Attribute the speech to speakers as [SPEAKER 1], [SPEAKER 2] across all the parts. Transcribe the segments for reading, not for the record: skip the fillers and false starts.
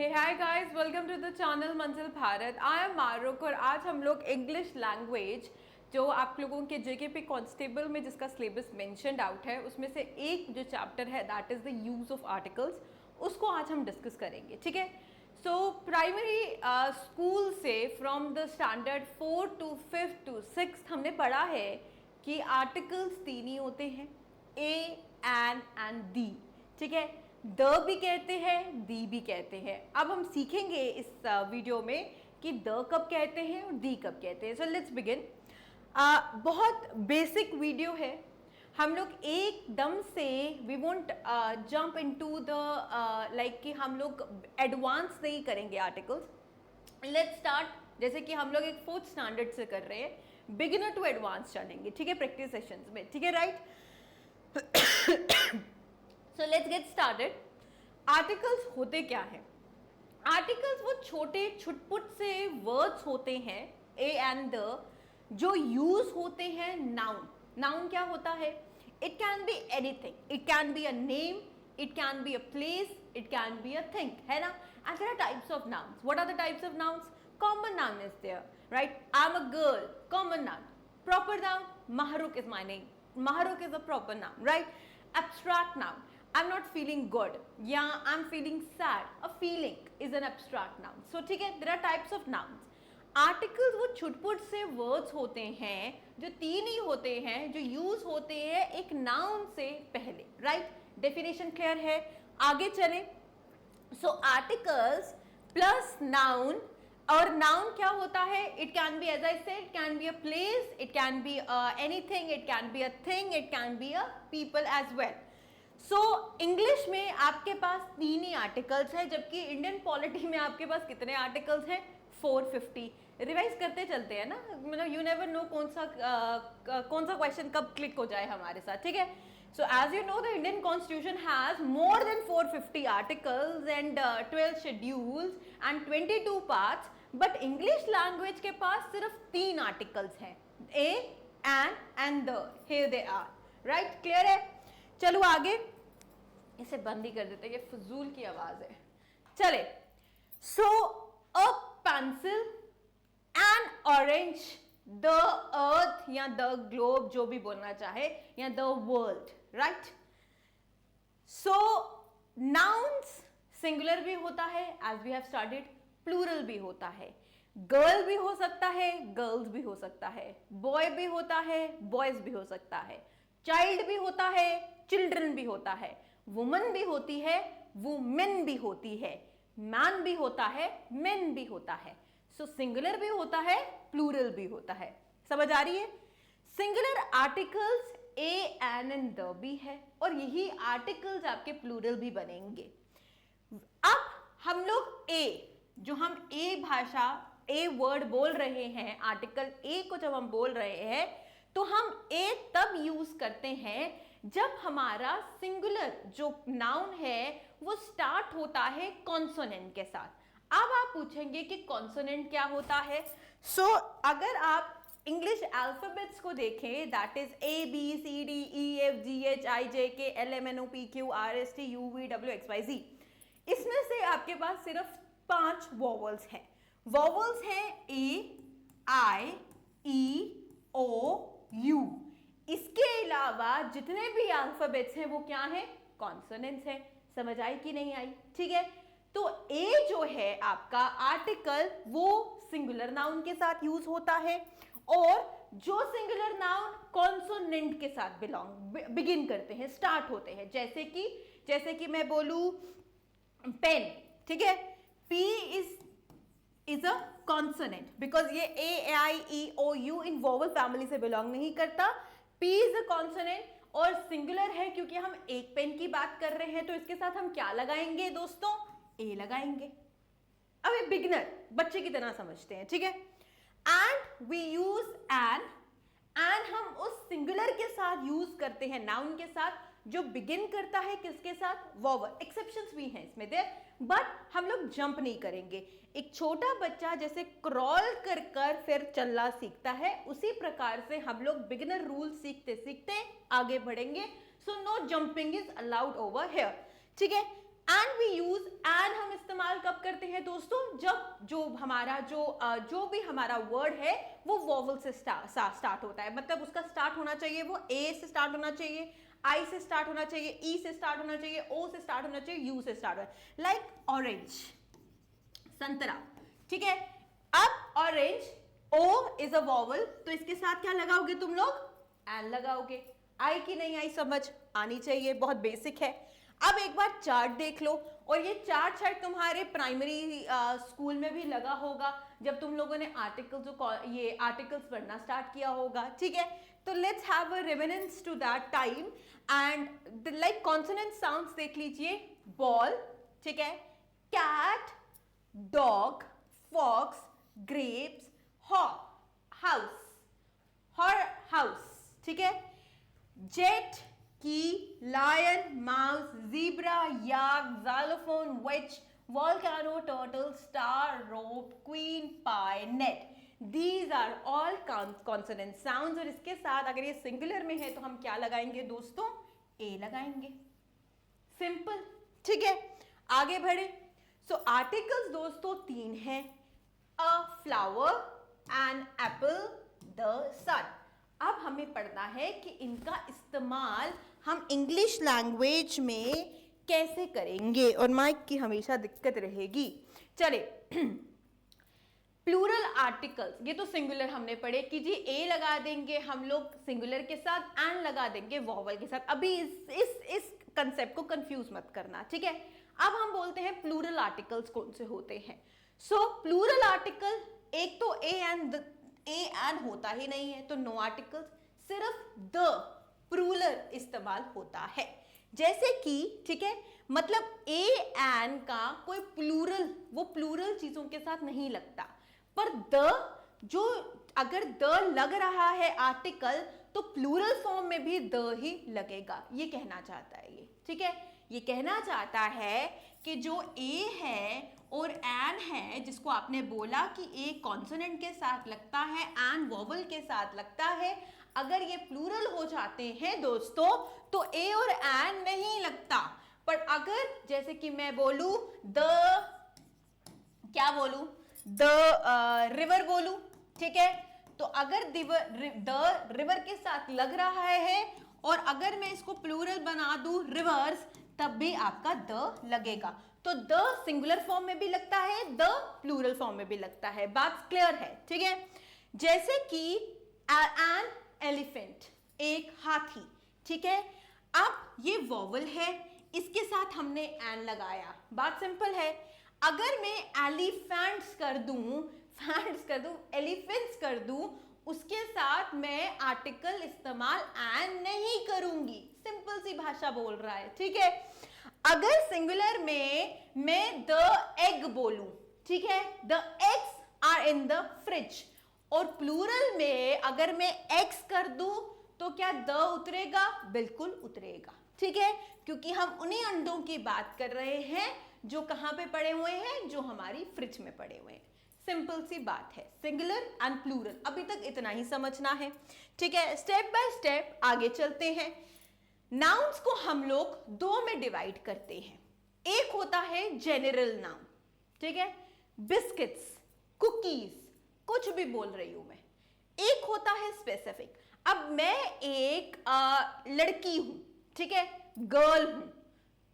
[SPEAKER 1] Hey hi guys, welcome to the channel Manzil Bharat. I am मारुक और आज हम लोग इंग्लिश लैंग्वेज जो आप लोगों के जेकेपी कांस्टेबल में जिसका सिलेबस मेंशनड आउट है उसमें से एक जो चैप्टर है that is the use of articles, उसको आज हम डिस्कस करेंगे। ठीक है, सो प्राइमरी स्कूल से from the standard 4 to 5th to 6th हमने पढ़ा है कि आर्टिकल्स तीन ही होते हैं, ए, एन एंड दी। ठीक है, द भी कहते हैं, दी भी कहते हैं। अब हम सीखेंगे इस वीडियो में कि द कब कहते हैं और दी कब कहते हैं। So let's begin. बहुत बेसिक वीडियो है, हम लोग एकदम से we won't jump into the like कि हम लोग एडवांस नहीं करेंगे आर्टिकल्स। लेट्स स्टार्ट जैसे कि हम लोग एक 4th स्टैंडर्ड से कर रहे हैं, बिगिनर टू एडवांस चलेंगे। ठीक है, प्रैक्टिस सेशंस में। ठीक है, right. So let's get started. Articles होते क्या है? आर्टिकल्स वो छोटे छुटपुट से वर्ड्स होते हैं, ए एंड द, जो यूज होते हैं नाउन। नाउन क्या होता है? It can be anything, it can be a name, it can be a place, it can be a thing, है ना। And there are types of nouns. What are the types of nouns? Common noun is there, right. I am a girl, common noun. Proper noun, Mahrukh is my name. Mahrukh is a proper noun, right? Abstract noun, I'm not feeling good, yeah, I'm feeling sad. A feeling is an abstract noun. So ठीक है, there are types of nouns. Articles वो छुटपुट से words होते हैं जो तीन ही होते हैं, जो यूज होते हैं एक नाउन से पहले, राइट। डेफिनेशन क्लियर है? आगे चले। सो आर्टिकल्स प्लस नाउन, और नाउन क्या होता है? It can be, as I said, it can be a place, it can be anything, it can be a thing, it can be a people as well. So English में आपके पास तीन ही articles हैं, जबकि Indian polity में आपके पास कितने articles हैं? 450। Revise करते चलते हैं ना, मतलब यू नेवर नो कौन सा क्वेश्चन कब क्लिक हो जाए हमारे साथ। ठीक है, so as you know the Indian constitution has more than 450 articles and 12 schedules and 22 parts, but English language के पास सिर्फ 3 आर्टिकल्स हैं, A, an and the. Here they are, right. Clear है? चलो आगे, इसे बंद ही कर देते हैं, ये फजूल की आवाज है। चले। So a pencil, an orange, the earth या द ग्लोब, जो भी बोलना चाहे, या the world, right. So nouns singular भी होता है as we have started, plural भी होता है। गर्ल भी हो सकता है, गर्ल्स भी हो सकता है, बॉय भी होता है, बॉयज भी हो सकता है, चाइल्ड भी होता है, चिल्ड्रन भी होता है, वुमन भी होती है, वुमेन भी होती है, मैन भी होता है, मेन भी होता है। सो सिंगुलर भी होता है, प्लूरल भी होता है। समझ आ रही है? Singular articles a, an and the भी है, और यही आर्टिकल्स आपके प्लूरल भी बनेंगे। अब हम लोग ए, जो हम ए भाषा, ए वर्ड बोल रहे हैं, आर्टिकल ए को जब हम बोल रहे हैं तो हम ए तब यूज करते हैं जब हमारा सिंगुलर जो नाउन है वो स्टार्ट होता है कॉन्सोनेंट के साथ। अब आप पूछेंगे कि कॉन्सोनेंट क्या होता है? सो अगर आप इंग्लिश अल्फाबेट्स को देखें, that is A, B, C, D, E, F, G, H, I, J, K, L, M, N, O, P, Q, R, S, T, U, V, W, X, Y, Z. इसमें से आपके पास सिर्फ 5 वॉवल्स हैं। Vowels हैं ए, आई, ई, ओ, you. इसके अलावा जितने भी अल्फाबेट्स हैं वो क्या हैं? कॉन्सोनेंट्स हैं। समझ आई कि नहीं आई? ठीक है, तो ए जो है आपका आर्टिकल वो सिंगुलर नाउन के साथ यूज होता है, और जो सिंगुलर नाउन कॉन्सोनेंट के साथ बिगिन करते हैं, स्टार्ट होते हैं, जैसे कि मैं बोलूं पेन। ठीक है, P is a consonant because ये ए, आई, ई, ओ, यू इन वोवल फैमिली से बिलोंग नहीं करता। पी इज अ कॉन्सोनेंट और सिंगुलर है क्योंकि हम एक पेन की बात कर रहे हैं, तो इसके साथ हम क्या लगाएंगे दोस्तों? ए लगाएंगे। अब एक बिगिनर बच्चे की तरह समझते हैं। ठीक है, एंड वी यूज एन हम उस सिंगुलर के साथ यूज करते हैं, नाउन के साथ, जो बिगिन करता है किसके साथ? वोवल। एक्सेप्शंस भी हैं इसमें देयर, बट हम लोग जंप नहीं करेंगे। एक छोटा बच्चा जैसे क्रॉल कर फिर चलना सीखता है, उसी प्रकार से हम लोग बिगिनर रूल सीखते सीखते आगे बढ़ेंगे। So no jumping is allowed over here. ठीक है, एंड वी यूज एंड हम इस्तेमाल कब करते हैं दोस्तों, जब जो भी हमारा वर्ड है वो वॉवल से स्टार्ट होता है, मतलब उसका स्टार्ट होना चाहिए वो ए से स्टार्ट होना चाहिए, आई से स्टार्ट होना चाहिए, ई से स्टार्ट होना चाहिए, ओ से स्टार्ट होना चाहिए, यू से स्टार्ट होना, लाइक ऑरेंज, संतरा, ठीक है। अब orange, o is a vowel, तो इसके साथ क्या लगाओगे तुम लोग, एन लगाओगे। आई की नहीं आई समझ आनी चाहिए, बहुत बेसिक है। अब एक बार चार्ट देख लो, और ये चार्ट शायद तुम्हारे प्राइमरी स्कूल में भी लगा होगा जब तुम लोगों ने ये आर्टिकल्स पढ़ना स्टार्ट किया होगा, ठीक है। तो let's have a reminiscence to that time and like consonant sounds देख लीजिए, बॉल, ठीक है, cat, dog, fox, grapes, house, ठीक है, jet, key, lion, mouse, zebra, yak, xylophone, witch, volcano, turtle, star, rope, queen, pie, net. These are all consonant sounds। और इसके साथ अगर ये सिंगुलर में है तो हम क्या लगाएंगे दोस्तों, ए लगाएंगे, सिंपल, ठीक है। आगे बढ़े। सो आर्टिकल्स दोस्तों 3 हैं, a flower, an apple, the sun. अब हमें पढ़ना है कि इनका इस्तेमाल हम इंग्लिश लैंग्वेज में कैसे करेंगे, और माइक की हमेशा दिक्कत रहेगी। चले, प्लूरल आर्टिकल्स, ये तो सिंगुलर हमने पढ़े कि जी ए लगा देंगे हम लोग सिंगुलर के साथ, एंड लगा देंगे वॉवल के साथ। अभी इस कंसेप्ट को कंफ्यूज मत करना, ठीक है। अब हम बोलते हैं प्लूरल आर्टिकल्स कौन से होते हैं। सो प्लूरल आर्टिकल, एक तो ए एंड होता ही नहीं है, तो नो आर्टिकल्स, सिर्फ द प्लूरल इस्तेमाल होता है। जैसे कि, ठीक है, मतलब ए एंड का कोई प्लूरल, वो प्लूरल चीजों के साथ नहीं लगता, पर द, जो अगर द लग रहा है आर्टिकल, तो प्लूरल फॉर्म में भी द ही लगेगा, ये कहना चाहता है ये, ठीक है। ये कहना चाहता है कि जो ए है और एन है, जिसको आपने बोला कि ए कॉन्सोनेंट के साथ लगता है, एन वॉवल के साथ लगता है, अगर ये प्लूरल हो जाते हैं दोस्तों तो ए और एन नहीं लगता। पर अगर जैसे कि मैं बोलूं क्या बोलूं, द रिवर बोलूं, ठीक है, तो अगर द रिवर के साथ लग रहा है और अगर मैं इसको प्लूरल बना दूं रिवर्स, तब भी आपका द लगेगा। तो द सिंगुलर फॉर्म में भी लगता है, द प्लूरल फॉर्म में भी लगता है, बात क्लियर है, ठीक है। जैसे कि एन एलिफेंट, एक हाथी, ठीक है। अब ये वॉवल है, इसके साथ हमने एन लगाया, बात सिंपल है। अगर मैं एलिफेंट्स कर दूं, एलिफेंट्स कर दूं, उसके साथ मैं आर्टिकल इस्तेमाल एन नहीं करूंगी, सिंपल सी भाषा बोल रहा है, ठीक है। अगर सिंगुलर में मैं द एग बोलूं, ठीक है, the eggs are in the fridge, और प्लूरल में अगर मैं एग्स कर दूं तो क्या द उतरेगा, बिल्कुल उतरेगा, ठीक है, क्योंकि हम उन्हीं अंडों की बात कर रहे हैं जो कहां पे पड़े हुए हैं, जो हमारी फ्रिज में पड़े हुए हैं। सिंपल सी बात है, सिंगुलर एंड प्लूरल, अभी तक इतना ही समझना है, ठीक है। स्टेप बाय स्टेप आगे चलते हैं। नाउन्स को हम लोग 2 में डिवाइड करते हैं। एक होता है जेनरल नाउन, ठीक है, बिस्किट्स, कुकीज, कुछ भी बोल रही हूं मैं। एक होता है स्पेसिफिक, अब मैं एक लड़की हूं, ठीक है, गर्ल हूं,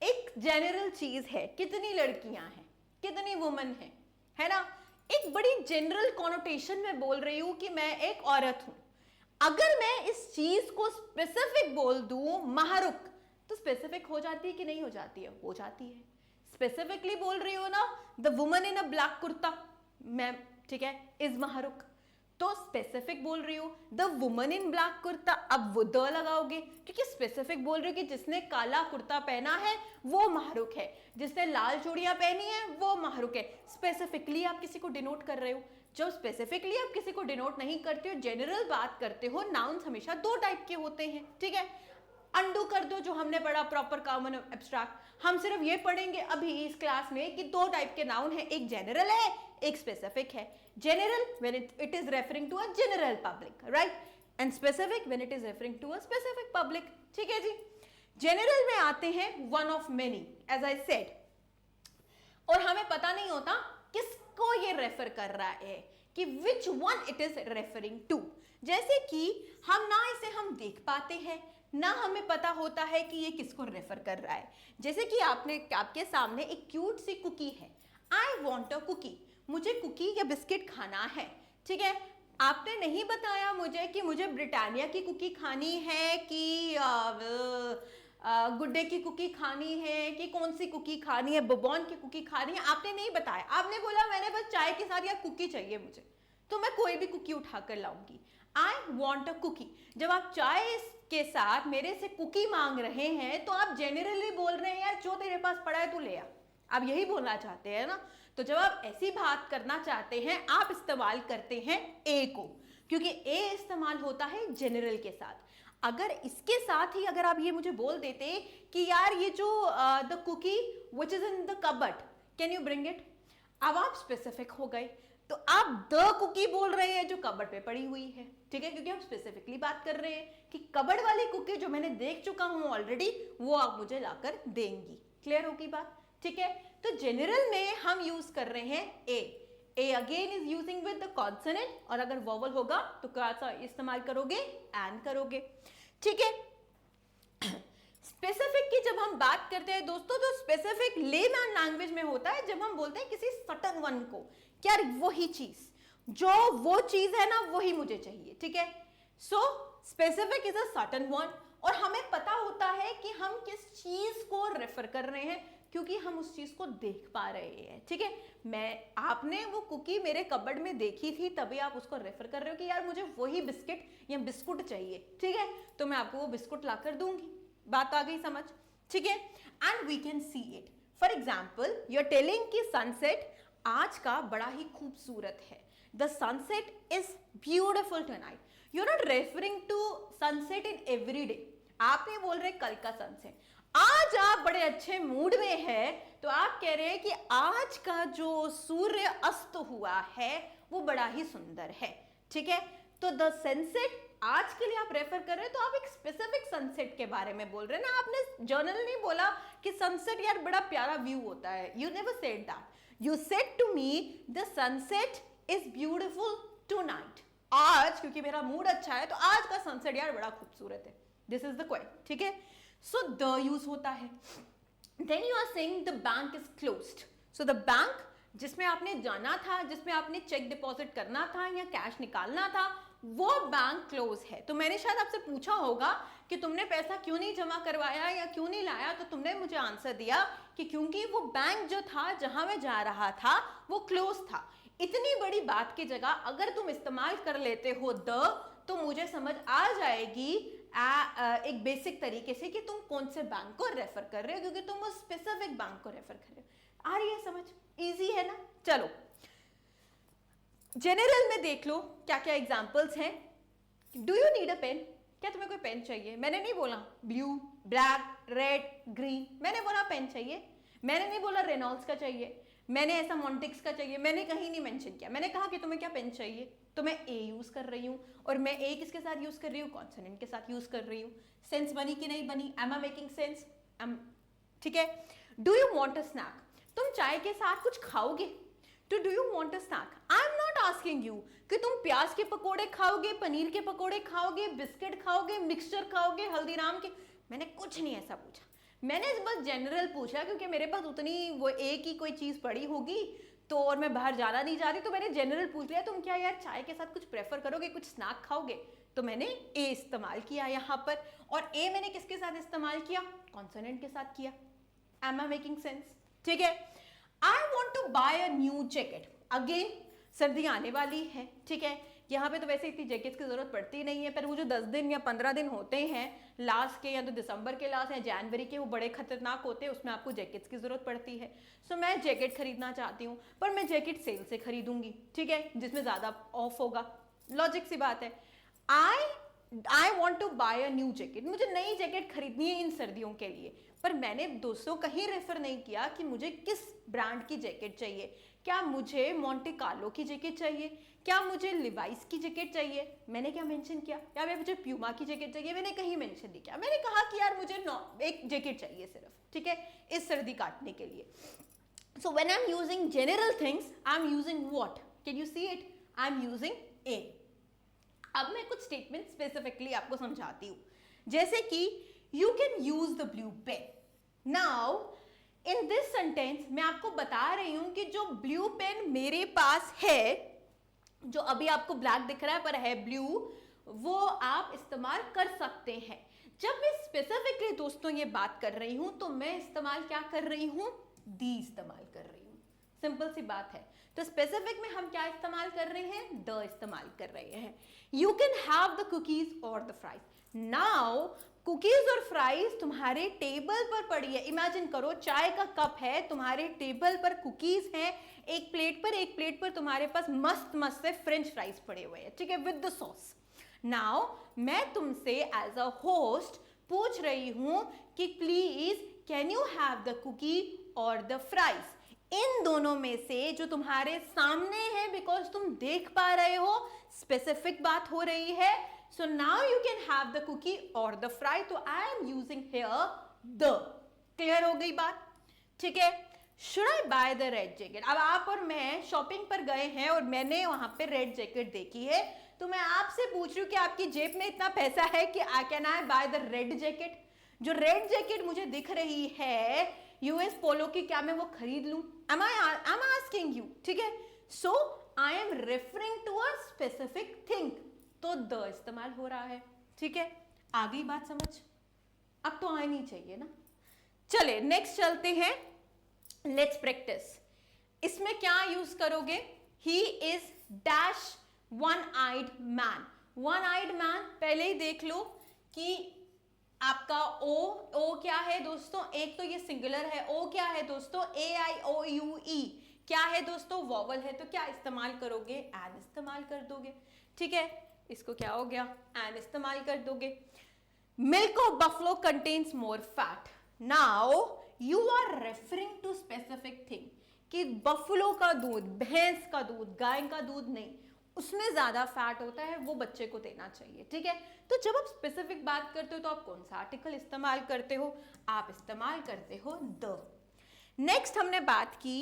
[SPEAKER 1] एक जनरल चीज है, कितनी लड़कियां हैं, कितनी वुमन है ना, एक बड़ी जनरल कॉनोटेशन में बोल रही हूं कि मैं एक औरत हूं। अगर मैं इस चीज को स्पेसिफिक बोल दूं, महारुक, तो स्पेसिफिक हो जाती है कि नहीं हो जाती है, हो जाती है। स्पेसिफिकली बोल रही हूं ना, the woman in a black kurta, मैं, ठीक है, इज महारुक, तो स्पेसिफिक बोल रही हूं, the woman in black kurta, अब वो द लगाओगे क्योंकि स्पेसिफिक बोल रही हूं कि जिसने काला कुर्ता पहना है वो महारुक है, जिसने लाल चूड़ियां पहनी है वो महारुक है। स्पेसिफिकली आप किसी को डिनोट कर रहे हो। जब स्पेसिफिकली आप किसी को डिनोट नहीं करते हो, जनरल बात करते हो, नाउन्स हमेशा 2 टाइप के होते हैं, ठीक है। अंडू कर दो जो हमने पढ़ा प्रॉपर कॉमन एब्स्ट्रैक्ट, हम सिर्फ ये पढ़ेंगे अभी इस क्लास में कि 2 टाइप के नाउन है, एक जनरल है, एक स्पेसिफिक है। General when it is referring to a general public, right, and specific when it is referring to a specific public, ठीक है जी। जनरल में आते हैं one of many, as I said, और हमें पता नहीं होता किसको ये रेफर कर रहा है, कि which one it is referring to. जैसे कि ना इसे हम देख पाते हैं, ना हमें पता होता है कि ये किसको रेफर कर रहा है। जैसे कि आपके सामने एक क्यूट सी कुकी है, आई वॉन्ट अ कुकी, मुझे कुकी या बिस्किट खाना है, ठीक है। आपने नहीं बताया मुझे कि मुझे ब्रिटानिया की कुकी खानी है कि गुड डे की कुकी खानी है कि कौन सी कुकी खानी है, बोबॉन की कुकी खानी है, आपने नहीं बताया। आपने बोला मैंने बस चाय के साथ यार कुकी चाहिए मुझे, तो मैं कोई भी कुकी उठा कर लाऊंगी। I want a cookie. जब आप चाय के साथ मेरे से कुकी मांग रहे हैं तो आप जेनरली बोल रहे हैं यार जो तेरे पास पड़ा है तू ले आ, आप यही बोलना चाहते हैं ना। तो जब आप ऐसी बात करना चाहते हैं आप इस्तेमाल करते हैं ए को, क्योंकि ए इस्तेमाल होता है जनरल के साथ। अगर इसके साथ ही अगर आप ये मुझे बोल देते कि यार ये जो the cookie which is in the cupboard can you bring it, अब आप स्पेसिफिक हो गए, तो आप द कुकी बोल रहे हैं जो कबर्ड पे पड़ी हुई है, ठीक है, क्योंकि हम स्पेसिफिकली बात कर रहे हैं कि कबर्ड वाली कुकी जो मैंने देख चुका हूं ऑलरेडी वो आप मुझे लाकर देंगी। क्लियर होगी बात, ठीक है। तो जनरल में हम यूज कर रहे हैं A again is using with the consonant, और अगर वोवल होगा तो क्या सा इस्तेमाल करोगे, एंड करोगे, ठीक है। स्पेसिफिक की जब हम बात करते हैं दोस्तों, तो स्पेसिफिक लेमैन लैंग्वेज में होता है जब हम बोलते हैं किसी सर्टेन वन को, क्या वही चीज जो वो चीज है ना वही मुझे चाहिए, ठीक है। So specific is a certain one, और हमें पता होता है कि हम किस चीज को रेफर कर रहे हैं क्योंकि हम उस चीज को देख पा रहे हैं, ठीक है। आपने वो कुकी मेरे कबर्ड में देखी थी तभी आप उसको रेफर कर रहे हो कि यार मुझे वही बिस्किट या बिस्कुट चाहिए, ठीक है, तो मैं आपको वो बिस्कुट लाकर दूंगी। बात आ गई समझ, ठीक है। And we can see it, for example you are telling कि सनसेट आज का बड़ा ही खूबसूरत है, the sunset is beautiful tonight. You are not referring to sunset in every day, आप नहीं बोल रहे कल का सनसेट, आज आप बड़े अच्छे मूड में है तो आप कह रहे हैं कि आज का जो सूर्य अस्त हुआ है वो बड़ा ही सुंदर है, ठीक है। तो द सनसेट आज के लिए आप रेफर कर रहे हैं, तो आप एक स्पेसिफिक सनसेट के बारे में बोल रहे हैं ना, आपने जर्नल नहीं बोला कि सनसेट यार बड़ा प्यारा व्यू होता है, you never said that, you said to me the sunset is beautiful tonight, आज क्योंकि मेरा मूड अच्छा है तो आज का सनसेट यार बड़ा खूबसूरत है, दिस इज द क्वेश्चन, ठीक है। सो द यूज होता है, then you are saying the bank is closed, so the bank जिसमें आपने जाना था, जिसमें आपने चेक डिपॉजिट करना था या कैश निकालना था, वो बैंक क्लोज है। तो मैंने शायद आपसे पूछा होगा कि तुमने पैसा क्यों नहीं जमा करवाया या क्यों नहीं लाया, तो तुमने मुझे आंसर दिया कि क्योंकि वो बैंक जो था जहां मैं जा रहा था वो क्लोज था। इतनी बड़ी बात की जगह अगर तुम इस्तेमाल कर लेते हो द, तो मुझे समझ आ जाएगी एक बेसिक तरीके से कि तुम कौन से बैंक को रेफर कर रहे हो, क्योंकि तुम उस स्पेसिफिक बैंक को रेफर कर रहे हो। आ रही है समझ, इजी है ना। चलो जनरल में देख लो क्या क्या एग्जांपल्स हैं। Do you need a pen, क्या तुम्हें कोई पेन चाहिए, मैंने नहीं बोला ब्लू ब्लैक रेड ग्रीन, मैंने बोला पेन चाहिए, मैंने नहीं बोला रेनॉल्ड्स का चाहिए, मैंने ऐसा मॉन्टिक्स का चाहिए, मैंने कहीं नहीं मेंशन किया, मैंने कहा कि तुम्हें क्या पेन चाहिए, तो मैं ए यूज कर रही हूँ, और मैं ए किसके साथ यूज कर रही हूँ, कॉन्सोनेंट के साथ यूज कर रही हूँ। सेंस बनी कि नहीं बनी, एम आई मेकिंग सेंस, ठीक है। Do you want a snack, तुम चाय के साथ कुछ खाओगे, तो do you want a snack, I am not asking you कि तुम प्याज के पकोड़े खाओगे, पनीर के पकोड़े खाओगे, बिस्किट खाओगे, मिक्सचर खाओगे, हल्दीराम के, मैंने कुछ नहीं ऐसा पूछा, मैंने बस जनरल पूछा क्योंकि मेरे पास उतनी वो एक ही कोई चीज पड़ी होगी तो, और मैं बाहर जाना नहीं जा रही, तो मैंने जनरल पूछ लिया तुम क्या यार चाय के साथ कुछ प्रेफर करोगे, कुछ स्नैक खाओगे, तो मैंने ए इस्तेमाल किया यहाँ पर। और ए मैंने किसके साथ इस्तेमाल किया, कॉन्सोनेंट के साथ किया। एम आई मेकिंग सेंस, ठीक है। I want to buy a new jacket, again सर्दी आने वाली है, ठीक है, यहाँ पे तो वैसे इतनी जैकेट्स की जरूरत पड़ती नहीं है, पर वो जो 10 दिन या 15 दिन होते हैं लास्ट के, या तो दिसंबर के लास्ट या जनवरी के, वो बड़े खतरनाक होते हैं, उसमें आपको जैकेट्स की जरूरत पड़ती है। सो मैं जैकेट खरीदना चाहती हूँ, पर मैं जैकेट सेल से खरीदूंगी, ठीक है, जिसमें ज्यादा ऑफ होगा, लॉजिक सी बात है। I want to buy a new jacket, मुझे नई जैकेट खरीदनी है इन सर्दियों के लिए, पर मैंने दोस्तों कहीं रेफर नहीं किया कि मुझे किस ब्रांड की जैकेट चाहिए, क्या मुझे मोंटे कार्लो की जैकेट चाहिए, क्या मुझे लिवाइस की जैकेट चाहिए, मैंने क्या मेंशन किया, या मुझे प्यूमा की जैकेट चाहिए, मैंने कहीं मेंशन नहीं किया, मैंने कहा कि यार मुझे एक जैकेट चाहिए सिर्फ, ठीक है, इस सर्दी काटने के लिए। So when I'm using general things, I'm using what? Can you see it? I'm using a. अब मैं कुछ स्टेटमेंट स्पेसिफिकली आपको समझाती हूँ, जैसे कि you can use the blue pen. Now in this sentence मैं आपको बता रही हूँ कि जो blue pen मेरे पास है, जो अभी आपको ब्लैक दिख रहा है पर है ब्लू, वो आप इस्तेमाल कर सकते हैं. जब मैं स्पेसिफिकली दोस्तों ये बात कर रही हूं तो मैं इस्तेमाल क्या कर रही हूं? दी इस्तेमाल कर रही हूं. सिंपल सी बात है. तो स्पेसिफिक में हम क्या इस्तेमाल कर रहे हैं? द इस्तेमाल कर रहे हैं. You can have the cookies और द फ्राइज. नाउ कुकीज और फ्राइज तुम्हारे टेबल पर पड़ी है. इमेजिन करो चाय का कप है, तुम्हारे टेबल पर कुकीज हैं, एक प्लेट पर तुम्हारे पास मस्त मस्त से फ्रेंच फ्राइज पड़े हुए हैं, ठीक है, विद द सॉस. नाउ मैं तुमसे एज अ होस्ट पूछ रही हूं कि please can you have the cookie और द फ्राइज. इन दोनों में से जो तुम्हारे सामने है, बिकॉज तुम देख पा रहे हो स्पेसिफिक बात हो रही है, so now you can have the cookie और द फ्राई. तो I am using here the. Clear हो गई बात? ठीक है. Should I buy the red jacket. अब आप और मैं शॉपिंग पर गए हैं और मैंने वहां पे रेड जैकेट देखी है, तो मैं आपसे पूछ रही हूँ कि आपकी जेब में इतना पैसा है कि can I buy the red jacket. जो रेड जैकेट मुझे दिख रही है यूएस पोलो की, क्या मैं वो खरीद लूं? am I asking you. ठीक है. So I am referring to a specific thing. तो द इस्तेमाल हो रहा है. ठीक है. आ गई बात समझ? अब तो आनी चाहिए ना. चले नेक्स्ट चलते हैं. Let's practice. इसमें क्या यूज करोगे? He is dash one eyed man. One eyed man पहले ही देख लो कि आपका ओ क्या है दोस्तों? एक तो ये सिंगुलर है. ओ क्या है दोस्तों? AIOUE. क्या है दोस्तों? वॉवल है. तो क्या इस्तेमाल करोगे? एन इस्तेमाल कर दोगे. ठीक है. इसको क्या हो गया? एन इस्तेमाल कर दोगे. Milk of buffalo contains more fat. Now you are referring to specific thing कि बफलो का दूध, भैंस का दूध, गाय का दूध नहीं, उसमें ज्यादा फैट होता है, वो बच्चे को देना चाहिए. ठीक है. तो जब आप स्पेसिफिक बात करते हो तो आप कौन सा आर्टिकल इस्तेमाल करते हो? आप इस्तेमाल करते हो द. नेक्स्ट हमने बात की.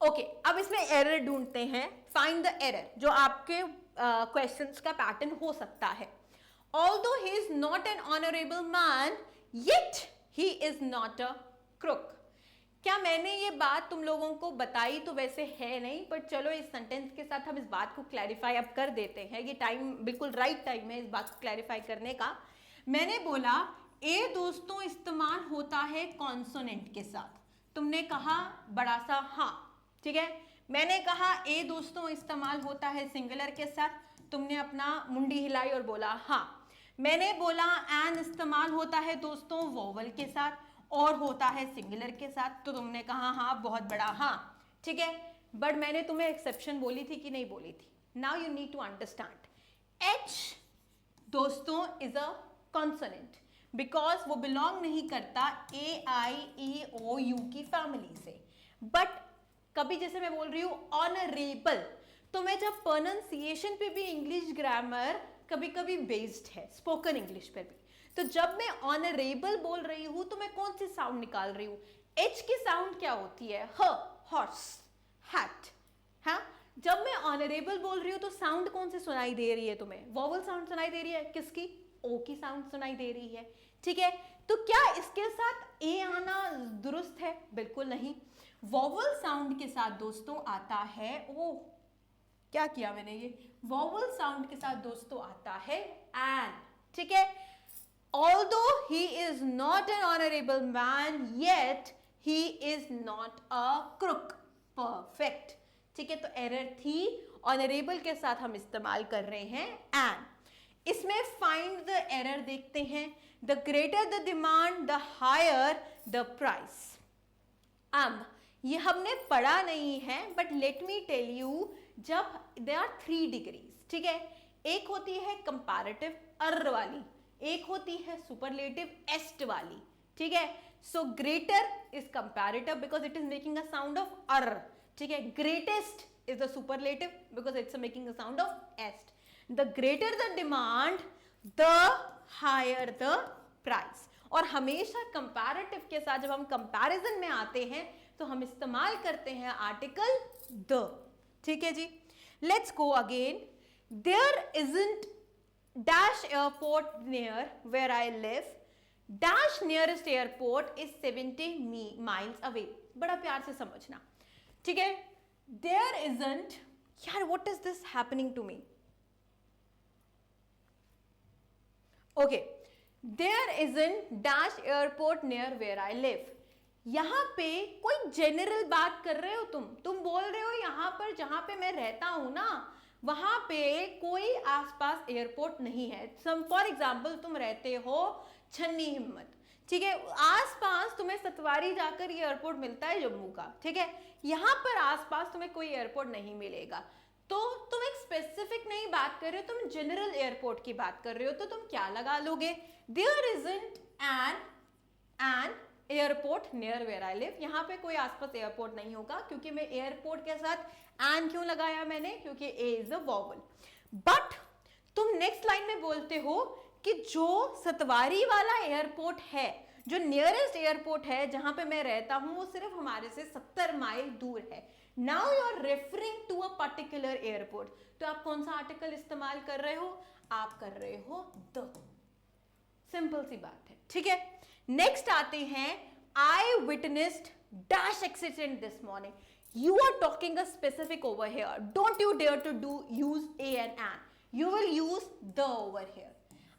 [SPEAKER 1] ओके, अब इसमें एरर ढूंढते हैं. Find the error. जो आपके क्वेश्चंस का पैटर्न हो सकता है. Although he is not an honourable man yet he is not a crook. क्या मैंने ये बात तुम लोगों को बताई तो वैसे है नहीं, पर चलो इस सेंटेंस के साथ हम इस बात को क्लैरिफाई अब कर देते हैं. ये टाइम बिल्कुल राइट टाइम है इस बात को क्लैरिफाई करने का. मैंने बोला ए दोस्तों इस्तेमाल होता है कॉन्सोनेंट के साथ. तुमने कहा बड़ा सा हाँ. ठीक है. मैंने कहा ए दोस्तों इस्तेमाल होता है सिंगुलर के साथ. तुमने अपना मुंडी हिलाई और बोला हाँ. मैंने बोला एन इस्तेमाल होता है दोस्तों वोवल के साथ और होता है सिंगुलर के साथ. तो तुमने कहा हाँ, बहुत बड़ा हाँ. ठीक है. बट मैंने तुम्हें एक्सेप्शन बोली थी कि नहीं बोली थी? Now you need to understand. H दोस्तों इज अ कॉन्सोनेंट बिकॉज वो बिलोंग नहीं करता AIEOU की फैमिली से. बट कभी जैसे मैं बोल रही हूँ ऑनरेबल, तो मैं जब प्रोनाउंसिएशन पे भी इंग्लिश ग्रामर कभी कभी बेस्ड है स्पोकन इंग्लिश पर भी. तो जब मैं ऑनरेबल बोल रही हूं तो मैं कौन सी साउंड निकाल रही हूं? एच की साउंड क्या होती है? ह, हॉर्स, हैट. हाँ. जब मैं ऑनरेबल बोल रही हूं तो साउंड कौन सी सुनाई दे रही है तुम्हें? वॉवल साउंड सुनाई दे रही है. किसकी? ओ की साउंड सुनाई दे रही है. ठीक है. तो क्या इसके साथ ए आना दुरुस्त है? बिल्कुल नहीं. वॉवल साउंड के साथ दोस्तों आता है ओ. क्या किया मैंने? ये वॉवल साउंड के साथ दोस्तों आता है एन. ठीक है. Although he is not an honorable man, yet he is not a crook. Perfect. ठीक है. तो एरर थी. ऑनरेबल के साथ हम इस्तेमाल कर रहे हैं एन. इसमें फाइंड द एरर देखते हैं. The greater the demand the higher the price. अब ये हमने पढ़ा नहीं है, but let me tell you. जब दे आर 3 डिग्रीज. ठीक है. एक होती है कंपैरेटिव अर वाली, एक होती है सुपरलेटिव एस्ट वाली. ठीक है. So greater is comparative because it is making a sound of er. ठीक है. Greatest is the superlative because it's making a sound of est. The greater the demand the higher the price. और हमेशा comparative के साथ जब हम comparison में आते हैं तो हम इस्तेमाल करते हैं आर्टिकल द। ठीक है जी, let's go again. There isn't dash airport near where I live, dash nearest airport is 70 miles away. बड़ा प्यार से समझना, ठीक है। देयर इजंट, यार what is this happening to me, okay, there isn't dash airport near where I live. यहां पे कोई जनरल बात कर रहे हो तुम बोल रहे हो यहां पर जहां पे मैं रहता हूं ना वहां पे कोई आसपास एयरपोर्ट नहीं है। सम फॉर एग्जाम्पल तुम रहते हो छन्नी हिम्मत, ठीक है, आसपास तुम्हें सतवारी जाकर ये एयरपोर्ट मिलता है जम्मू का, ठीक है, यहाँ पर आसपास तुम्हें कोई एयरपोर्ट नहीं मिलेगा। तो तुम एक स्पेसिफिक नहीं बात कर रहे हो, तुम जनरल एयरपोर्ट की बात कर रहे हो, तो तुम क्या लगा लोगे, there isn't an airport near where I live. यहाँ पे कोई आसपास एयरपोर्ट नहीं होगा, क्योंकि मैं एयरपोर्ट के साथ एन क्यों लगाया मैंने, क्योंकि ए इज अ वॉवल। बट तुम नेक्स्ट लाइन में बोलते हो कि जो सतवारी वाला एयरपोर्ट है, जो नियरेस्ट एयरपोर्ट है जहां पे मैं रहता हूं, वो सिर्फ हमारे से 70 माइल दूर है। Now you are referring to a particular airport. तो आप कौन सा आर्टिकल इस्तेमाल कर रहे हो, आप कर रहे हो द। सिंपल सी बात है, ठीक है। नेक्स्ट आते हैं, आई witnessed dash accident this morning. You are talking a specific over here. Don't you dare to use a and an. You will use the over here.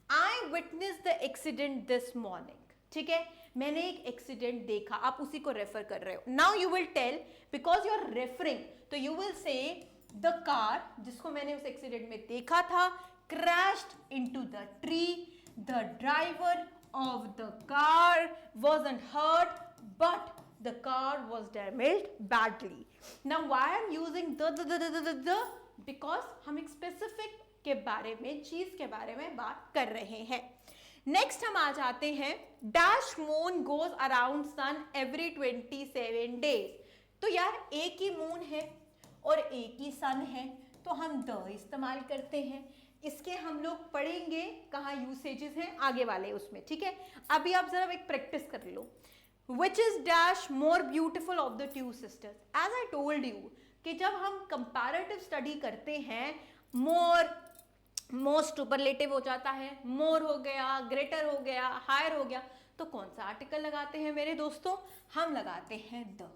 [SPEAKER 1] I witnessed the accident this morning. ठीक है, मैंने एक accident देखा, आप उसी को refer कर रहे हो। Now you will tell, because you are referring, तो you will say the car, जिसको मैंने उस एक्सीडेंट में देखा था, crashed into the tree. The driver of the car wasn't hurt, but the car was damaged badly. Now why I'm using the because हम एक specific के बारे में, चीज के बारे में बात कर रहे हैं। नेक्स्ट हम आ जाते हैं, dash moon goes around sun every 27 days. तो यार एक ही मून है और एक ही सन है, तो हम द इस्तेमाल करते हैं। इसके हम लोग पढ़ेंगे कहाँ यूसेजेस हैं आगे वाले उसमें, ठीक है। अभी आप जरा एक प्रैक्टिस कर लो। Which is dash more beautiful of the two sisters? As I told you कि जब हम comparative study करते हैं, more superlative हो जाता है, more हो गया, greater हो गया, higher हो गया, तो कौन सा आर्टिकल लगाते हैं मेरे दोस्तों, हम लगाते हैं the।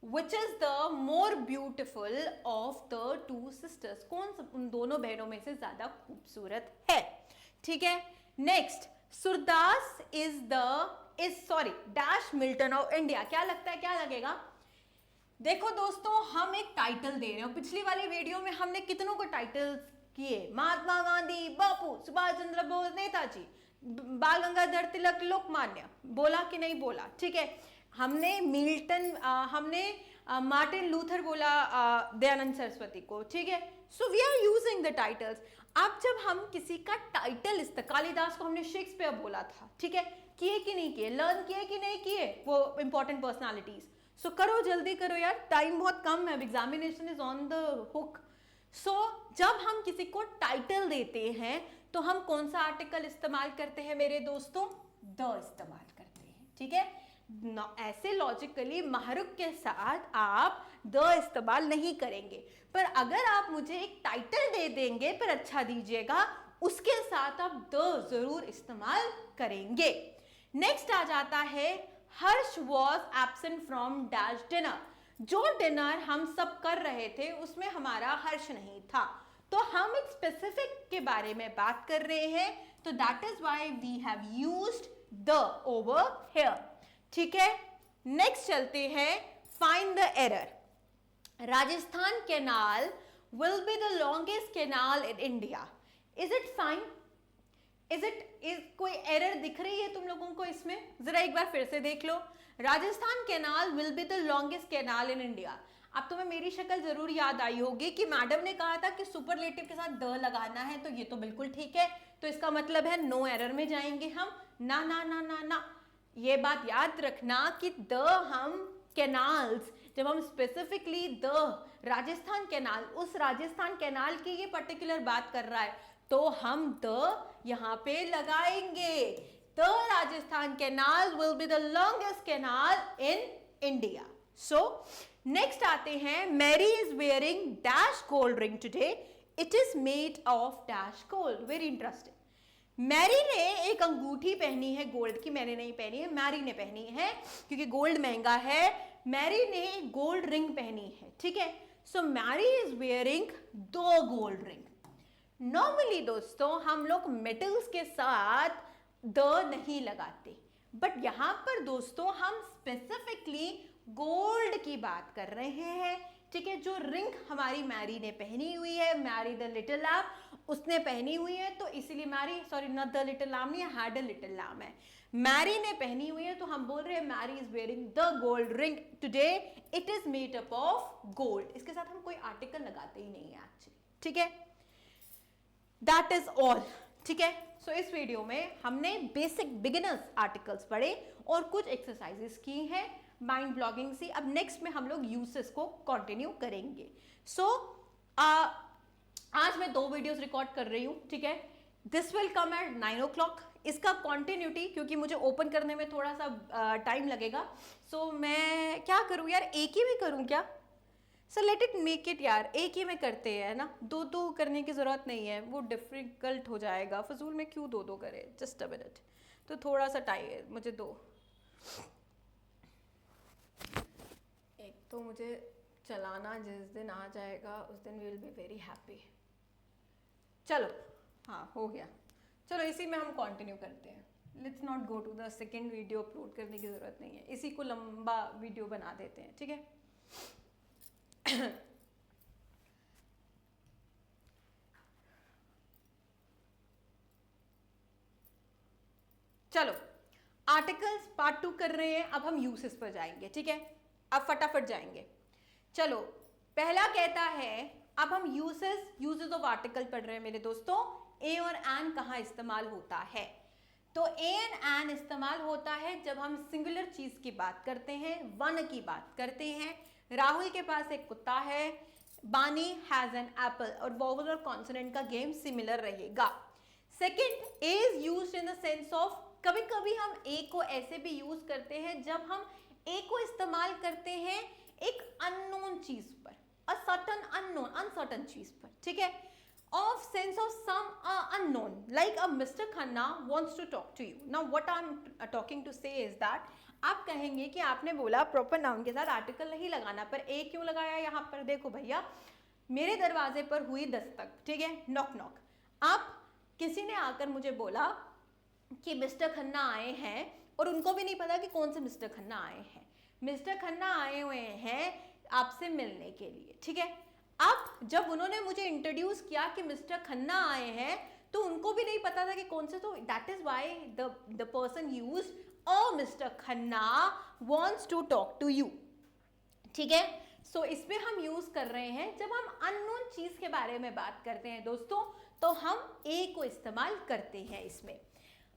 [SPEAKER 1] Which is the more beautiful of the two sisters? कौन सा उन दोनों बहनों में से ज्यादा खूबसूरत है, ठीक है। Next, Surdas sorry dash Milton of India. क्या लगता है, क्या लगेगा? देखो दोस्तों, हम एक टाइटल दे रहे हो। पिछली वाली वीडियो में हमने कितनों को टाइटल्स किए, महात्मा गांधी, बापू, सुभाष चंद्र बोस, नेताजी, बाल गंगाधर तिलक, लोकमान्य, बोला कि नहीं बोला, ठीक है। हमने मिल्टन, हमने मार्टिन लूथर बोला, दयानंद सरस्वती को, ठीक है। So we are using the titles. अब जब हम किसी का टाइटल, कालिदास को हमने शेक्सपियर बोला था, ठीक है, किए कि नहीं किए, लर्न किए कि नहीं किए वो इंपॉर्टेंट पर्सनालिटीज। सो करो, जल्दी करो यार, टाइम बहुत कम है, examination is on the hook. So जब हम किसी को टाइटल देते हैं तो हम कौन सा आर्टिकल इस्तेमाल करते हैं मेरे दोस्तों, द इस्तेमाल करते हैं, ठीक है। ऐसे लॉजिकली महरुख के साथ आप द इस्तेमाल नहीं करेंगे, पर अगर आप मुझे एक टाइटल दे देंगे, पर अच्छा दीजिएगा, उसके साथ आप द जरूर इस्तेमाल करेंगे। नेक्स्ट आ जाता है, Harsh was absent from dash dinner. जो डिनर हम सब कर रहे थे उसमें हमारा हर्ष नहीं था, तो हम एक स्पेसिफिक के बारे में बात कर रहे हैं, तो that is why we have used the over here, ठीक है। नेक्स्ट चलते हैं, find the error. Rajasthan canal will be the longest canal in India. Is it fine, इज कोई एरर दिख रही है तुम लोगों को इसमें? जरा एक बार फिर से देख लो, Rajasthan canal will be the longest canal in India. अब तुम्हें मेरी शक्ल जरूर याद आई होगी कि मैडम ने कहा था कि सुपरलेटिव के साथ द लगाना है, तो ये तो बिल्कुल ठीक है, तो इसका मतलब है नो एरर में जाएंगे हम। ना ना ना ना ना, ये बात याद रखना कि द हम कैनाल्स, जब हम स्पेसिफिकली द राजस्थान कैनाल, उस राजस्थान कैनाल की ये पर्टिकुलर बात कर रहा है, तो हम द यहाँ पे लगाएंगे। the Rajasthan canal will be the longest canal in India. So next आते हैं, Mary is wearing dash gold ring today. It is made of dash gold. Very interesting. Mary ने एक अंगूठी पहनी है गोल्ड की, मैंने नहीं पहनी है, मैरी ने पहनी है, क्योंकि गोल्ड महंगा है। मैरी ने गोल्ड रिंग पहनी है, ठीक है। सो मैरी इज वेयरिंग दो गोल्ड रिंग। नॉर्मली दोस्तों हम लोग मेटल्स के साथ द नहीं लगाते, बट यहां पर दोस्तों हम स्पेसिफिकली गोल्ड की बात कर रहे हैं, ठीक है। जो रिंग हमारी मैरी ने पहनी हुई है, मैरी द लिटिल लैम्ब उसने पहनी हुई है, तो इसीलिए Mary, sorry not the little lamb नहीं, हैड अ लिटिल लैम्ब है, मैरी ने पहनी हुई है, तो हम बोल रहे हैं Mary is wearing the gold ring today, it is made up of gold. इसके साथ हम कोई आर्टिकल लगाते ही नहीं है एक्चुअली, ठीक है। दैट इज ऑल, ठीक है। सो इस वीडियो में हमने बेसिक बिगिनर्स आर्टिकल्स पढ़े और कुछ एक्सरसाइजेस की हैं माइंड ब्लॉगिंग से। अब नेक्स्ट में हम लोग यूसेस को कंटिन्यू करेंगे। सो आज मैं 2 वीडियोस रिकॉर्ड कर रही हूं, ठीक है। This will come at 9 o'clock। इसका कॉन्टिन्यूटी, क्योंकि मुझे ओपन करने में थोड़ा सा टाइम लगेगा, सो मैं क्या करूं यार, एक ही में करूं क्या? So let it make it यार, एक ही में करते हैं ना, 2 करने की जरूरत नहीं है, वो डिफिकल्ट हो जाएगा, फजूल में क्यों 2 करें। जस्ट अ मिनट, तो थोड़ा सा टाइम मुझे दो। एक तो मुझे चलाना जिस दिन आ जाएगा उस दिन we will be very happy. चलो हाँ हो गया, चलो इसी में हम कंटिन्यू करते हैं। Let's not go to the second video, upload करने की ज़रूरत नहीं है, इसी को लंबा वीडियो बना देते हैं, ठीक है। चलो आर्टिकल्स पार्ट 2 कर रहे हैं, अब हम यूसेस पर जाएंगे, ठीक है। अब फटाफट जाएंगे। चलो पहला कहता है, अब हम यूजेस ऑफ आर्टिकल पढ़ रहे हैं मेरे दोस्तों। ए और एन कहाँ इस्तेमाल होता है? तो ए एंड एन इस्तेमाल होता है जब हम सिंगुलर चीज की बात करते हैं, वन की बात करते हैं। राहुल के पास एक कुत्ता है, बानी हैज एन एप्पल, और वोवल और कॉन्सोनेंट का गेम सिमिलर रहेगा। Second, A is used in the sense of, कभी कभी हम ए को ऐसे भी यूज करते हैं जब हम ए को इस्तेमाल करते हैं एक अननोन चीज पर, अ सर्टेन अननोन, अनसर्टन चीज पर, ठीक है। Of sense of some unknown, like a mister Khanna wants to talk to you. Now what I am talking to say is that, आप कहेंगे कि आपने बोला प्रॉपर नाउन के साथ आर्टिकल नहीं लगाना, पर ए क्यों लगाया यहाँ पर? देखो भैया, मेरे दरवाजे पर हुई दस्तक, ठीक है, नॉक नॉक। आप किसी ने आकर मुझे बोला कि मिस्टर खन्ना आए हैं, और उनको भी नहीं पता कि कौन से मिस्टर खन्ना आए हैं। मिस्टर खन्ना आए हुए हैं आपसे मिलने के लिए, ठीक है। अब जब उन्होंने मुझे इंट्रोड्यूस किया कि मिस्टर खन्ना आए हैं, तो उनको भी नहीं पता था कि कौन से, तो that is why the person used a mister Khanna wants to talk to you, ठीक है। सो इसमें हम यूज कर रहे हैं जब हम अननोन चीज के बारे में बात करते हैं दोस्तों, तो हम ए को इस्तेमाल करते हैं इसमें।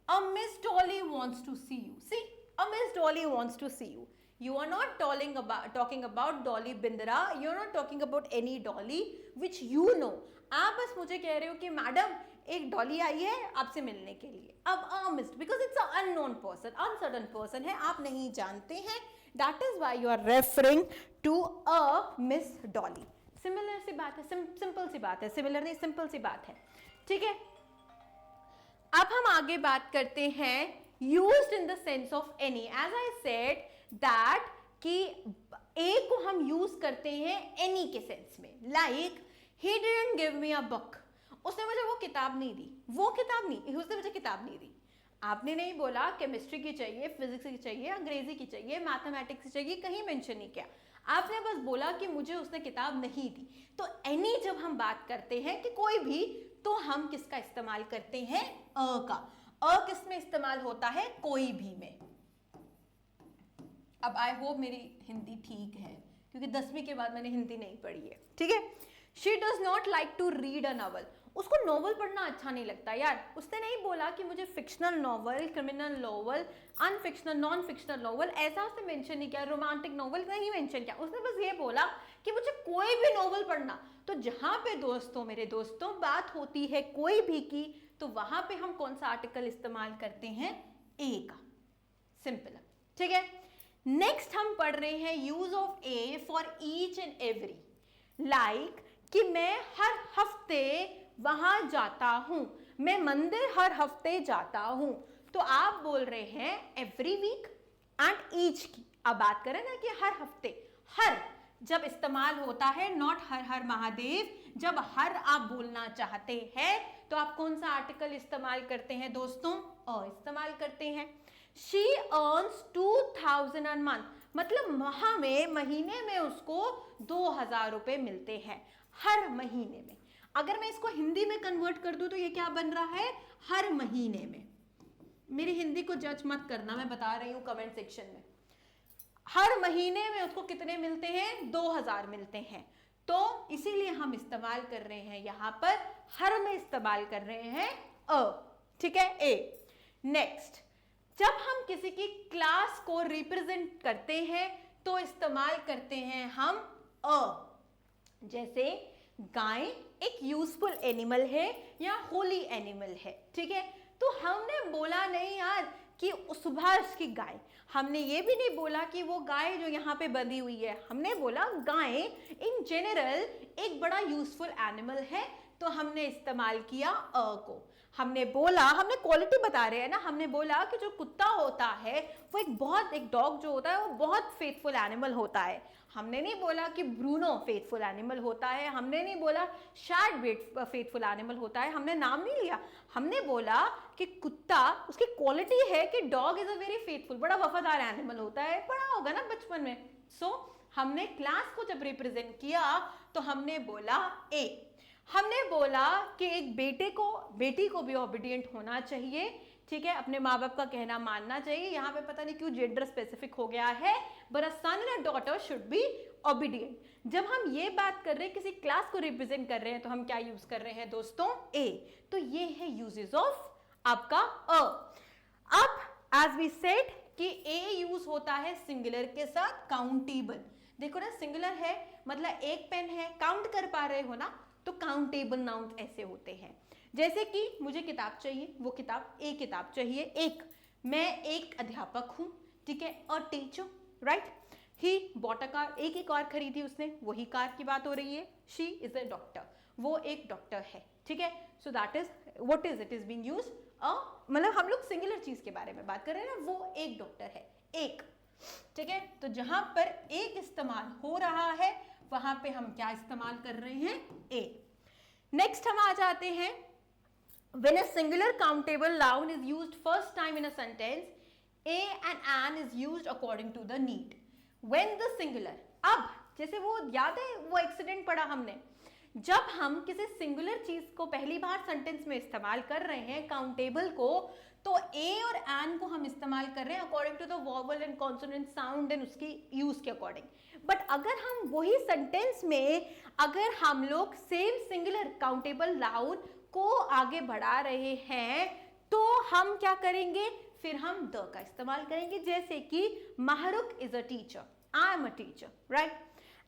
[SPEAKER 1] A Miss Dolly wants to see you. See, a Miss Dolly wants to see you. You are not talking about Dolly Bindra. You are not talking about any Dolly which you know. आप बस मुझे कह रहे हो कि madam एक डॉली आई है आपसे मिलने के लिए। अब a miss, because it's an unknown person, uncertain person है, आप नहीं जानते हैं. That is why you are referring to a Miss Dolly. Similar सी बात है, सिंपल सी बात है, सिमिलर नहीं सिंपल सी बात है, ठीक है। अब हम आगे बात करते हैं used in the sense of any. As I said that कि ए को हम यूज करते हैं एनी के सेंस में, like he didn't give me a book, उसने मुझे वो किताब नहीं दी, वो किताब नहीं, उसने मुझे किताब नहीं दी। आपने नहीं बोला केमिस्ट्री की चाहिए, फिजिक्स की चाहिए, अंग्रेजी की चाहिए, मैथमेटिक्स की चाहिए, कहीं मेंशन नहीं किया, आपने बस बोला कि मुझे उसने किताब नहीं दी। तो एनी जब हम बात करते हैं कि कोई भी, तो हम किसका इस्तेमाल करते हैं? अ का। अ किस में इस्तेमाल होता है? कोई भी में। अब आई होप मेरी हिंदी ठीक है, क्योंकि 10वीं के बाद मैंने हिंदी नहीं पढ़ी है, ठीक है। She does not like to read a novel, उसको नॉवल पढ़ना अच्छा नहीं लगता यार। उसने नहीं बोला कि मुझे fictional novel, criminal novel, unfictional, non fictional novel, ऐसा उसने मेंशन नहीं किया, रोमांटिक नॉवल नहीं मेंशन किया, उसने बस ये बोला कि मुझे कोई भी नॉवल पढ़ना। तो जहां पे दोस्तों, मेरे दोस्तों, बात होती है कोई भी की, तो वहां पे हम कौन सा आर्टिकल इस्तेमाल करते हैं? ए का, सिंपल है, ठीक है। नेक्स्ट हम पढ़ रहे हैं use of A for each and every, like कि मैं हर हफ्ते वहां जाता हूं, मैं मंदिर हर हफ्ते जाता हूं, तो आप बोल रहे हैं एवरी वीक एंड ईच की। अब बात करें ना कि हर हफ्ते, हर जब इस्तेमाल होता है, नॉट हर हर महादेव, जब हर आप बोलना चाहते हैं तो आप कौन सा आर्टिकल इस्तेमाल करते हैं दोस्तों? अ इस्तेमाल करते हैं। शी अर्न्स 2000 अ मंथ, मतलब माह में, महीने में उसको 2000 रुपए मिलते हैं हर महीने में। अगर मैं इसको हिंदी में कन्वर्ट कर दूं तो ये क्या बन रहा है? हर महीने में। मेरी हिंदी को जज मत करना, मैं बता रही हूं कमेंट सेक्शन में। हर महीने में उसको कितने मिलते हैं? 2000 मिलते हैं। तो इसीलिए हम इस्तेमाल कर रहे हैं यहां पर, हर में इस्तेमाल कर रहे हैं अ, ठीक है, ए। नेक्स्ट, जब हम किसी की क्लास को रिप्रेजेंट करते हैं तो इस्तेमाल करते हैं हम अ। जैसे गाय एक यूजफुल एनिमल है या होली एनिमल है, ठीक है। तो हमने बोला नहीं यार कि सुबह उसकी गाय, हमने ये भी नहीं बोला कि वो गाय जो यहाँ पे बंधी हुई है, हमने बोला गाय इन जनरल एक बड़ा यूजफुल एनिमल है, तो हमने इस्तेमाल किया अ को। हमने बोला, हमने क्वालिटी बता रहे हैं ना, हमने बोला कि जो कुत्ता होता है वो एक डॉग जो होता है वो बहुत फेथफुल एनिमल होता है। हमने नहीं बोला कि ब्रूनो फेथफुल एनिमल होता है, हमने नहीं बोला शैड फेथफुल एनिमल होता है, हमने नाम नहीं लिया। हमने बोला कि कुत्ता, उसकी क्वालिटी है कि dog is a very faithful, बड़ा वफादार एनिमल होता है, पढ़ा होगा ना बचपन में। सो हमने क्लास को जब रिप्रेजेंट किया तो हमने बोला ए। हमने बोला कि एक बेटी को भी ओबीडियंट होना चाहिए, ठीक है, अपने माँ बाप का कहना मानना चाहिए। यहाँ पे पता नहीं क्यों जेंडर स्पेसिफिक हो गया है, but a son and a daughter should be obedient. जब हम ये बात कर रहे हैं, किसी क्लास को रिप्रेजेंट कर रहे हैं, तो हम क्या यूज कर रहे हैं दोस्तों? ए। तो ये है यूजेस ऑफ आपका अ। अब एज वी सेड कि ए यूज होता है सिंगुलर के साथ, काउंटेबल। देखो ना, सिंगुलर है मतलब एक पेन है, काउंट कर पा रहे हो ना, तो काउंटेबल नाउन ऐसे होते हैं। जैसे कि मुझे किताब चाहिए, वो किताब, एक किताब चाहिए, एक। मैं एक अध्यापक हूं, ठीक है, a teacher, right. He bought a car, एक ही कार खरीदी उसने, वही कार की बात हो रही है। शी इज अ डॉक्टर, वो एक डॉक्टर है, ठीक है। सो that is what is it is being used a, मतलब हम लोग सिंगुलर चीज के बारे में बात कर रहे हैं ना, वो एक डॉक्टर है, एक, ठीक है। तो जहां पर एक इस्तेमाल हो रहा है वहां पे हम क्या इस्तेमाल कर रहे हैं? ए। नेक्स्ट हम आ जाते हैं, when a singular countable noun is used first time in a sentence, a and an is used according to the need. When the singular, अब जैसे वो याद है वो एक्सीडेंट पढ़ा हमने, जब हम किसी सिंगुलर चीज को पहली बार सेंटेंस में इस्तेमाल कर रहे हैं काउंटेबल को, तो ए और एन को हम इस्तेमाल कर रहे हैं according to the vowel and consonant sound and उसकी यूज के अकॉर्डिंग। बट अगर हम वही सेंटेंस में अगर हम लोग सेम सिंगुलर काउंटेबल नाउन को आगे बढ़ा रहे हैं तो हम क्या करेंगे? फिर हम द का इस्तेमाल करेंगे। जैसे कि Mahrukh is a teacher, I am a teacher, right,